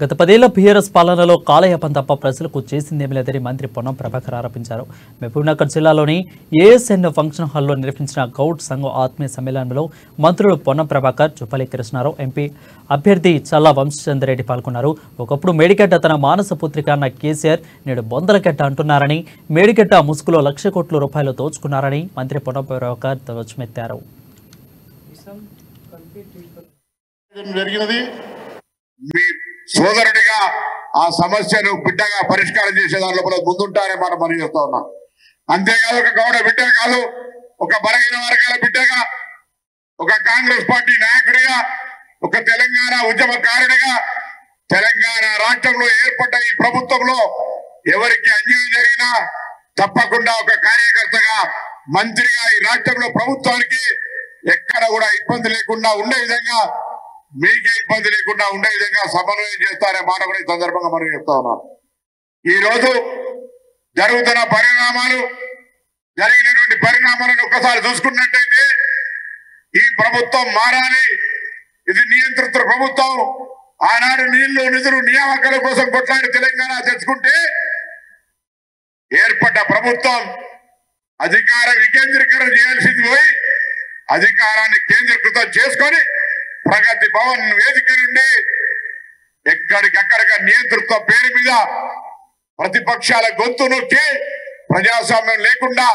గత 10 ఏళ్ల బీఆర్ఎస్ పాలనలో కాలయాపన తప్ప ప్రజలకు చేసిందేమీ లేదని మంత్రి పొన్నం ప్రభాకర్ ఆరోపించారు. మహబూబ్నగర్ జిల్లాలోని ఏఎస్ఎన్ ఫంక్షన్ హాల్లో నిర్వహించిన గౌడ్ సంఘం ఆత్మీయ సమ్మేళనంలో మంత్రులు పొన్నం ప్రభాకర్, జుపల్లి కృష్ణారావు, ఎంపీ అభ్యర్థి చల్లా వంశచంద్రెడ్డి పాల్గొన్నారు. ఒకప్పుడు మేడిగడ్డ తన మానస పుత్రిక అన్న కేసీఆర్ నేడు బొందలగడ్డ అంటున్నారని, మేడిగడ్డ ముసుగులో 1,00,00,000 కోట్ల రూపాయలు దోచుకున్నారని మంత్రి పొన్నం ప్రభాకర్ ధ్వజమెత్తారు. సోదరుడిగా ఆ సమస్యను బిడ్డగా పరిష్కారం చేసే దాని లోపల ముందుంటారని మనం చేస్తా ఉన్నాం. అంతేకాదు ఒక గౌడ బిడ్డ కాదు, ఒక బలహీన వర్గాల బిడ్డగా, ఒక కాంగ్రెస్ పార్టీ నాయకుడిగా, ఒక తెలంగాణ ఉద్యమకారుడిగా, తెలంగాణ రాష్ట్రంలో ఏర్పడ్డ ఈ ప్రభుత్వంలో ఎవరికి అన్యాయం జరిగినా తప్పకుండా ఒక కార్యకర్తగా, మంత్రిగా ఈ రాష్ట్రంలో ప్రభుత్వానికి ఎక్కడ కూడా ఇబ్బంది లేకుండా ఉండే విధంగా, మీకే ఇబ్బంది లేకుండా ఉండే విధంగా సమన్వయం చేస్తారనే మాట కూడా ఈ సందర్భంగా మనం చెప్తా ఉన్నాం. ఈ రోజు జరుగుతున్న జరిగినటువంటి పరిణామాలను ఒక్కసారి చూసుకున్నట్టయితే ఈ ప్రభుత్వం మారాలి, ఇది నియంత్రిత ప్రభుత్వం. ఆనాడు నీళ్లు నిధులు నియామకాల కోసం కొట్లాడి తెలంగాణ తెచ్చుకుంటే ఏర్పడ్డ ప్రభుత్వం అధికార వికేంద్రీకరణ చేయాల్సింది పోయి అధికారాన్ని కేంద్రీకృతం చేసుకొని ప్రగతి భవన్ వేదిక నుండి ఎక్కడికక్కడికి నియంతృత్వ పేరు మీద ప్రతిపక్షాల గొంతు నొక్కి ప్రజాస్వామ్యం లేకుండా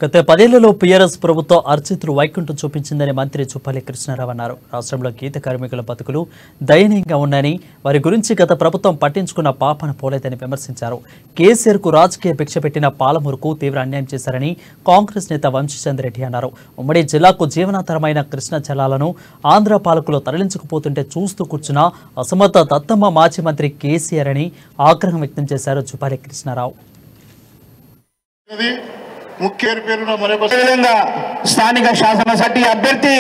గత 10 ఏళ్లలో బీఆర్ఎస్ ప్రభుత్వం అర్చితులు వైకుంఠం చూపించిందని మంత్రి జుపల్లి కృష్ణారావు అన్నారు. రాష్ట్రంలో గీత కార్మికుల బతుకులు దయనీయంగా ఉన్నాయని, వారి గురించి గత ప్రభుత్వం పట్టించుకున్న పాపన పోలేదని విమర్శించారు. కేసీఆర్కు రాజకీయ భిక్ష పెట్టిన పాలమూరుకు తీవ్ర అన్యాయం చేశారని కాంగ్రెస్ నేత వంశచంద్రెడ్డి అన్నారు. ఉమ్మడి జిల్లాకు జీవనాధారమైన కృష్ణా జలాలను ఆంధ్ర పాలకులు తరలించకపోతుంటే చూస్తూ కూర్చున్న అసమర్థ దత్తమ్మ మాజీ మంత్రి కేసీఆర్ అని ఆగ్రహం వ్యక్తం చేశారు జుపల్లి కృష్ణారావు. విధంగా స్థానిక శాసనసభ్య అభ్యర్థి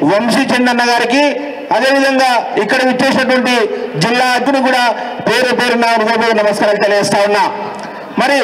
వంశీచందన్న గారికి, అదేవిధంగా ఇక్కడ విచ్చేసినటువంటి జిల్లా అధ్యక్షుడు కూడా పేరు పేరున నమస్కారాలు తెలియజేస్తా ఉన్నా. మరి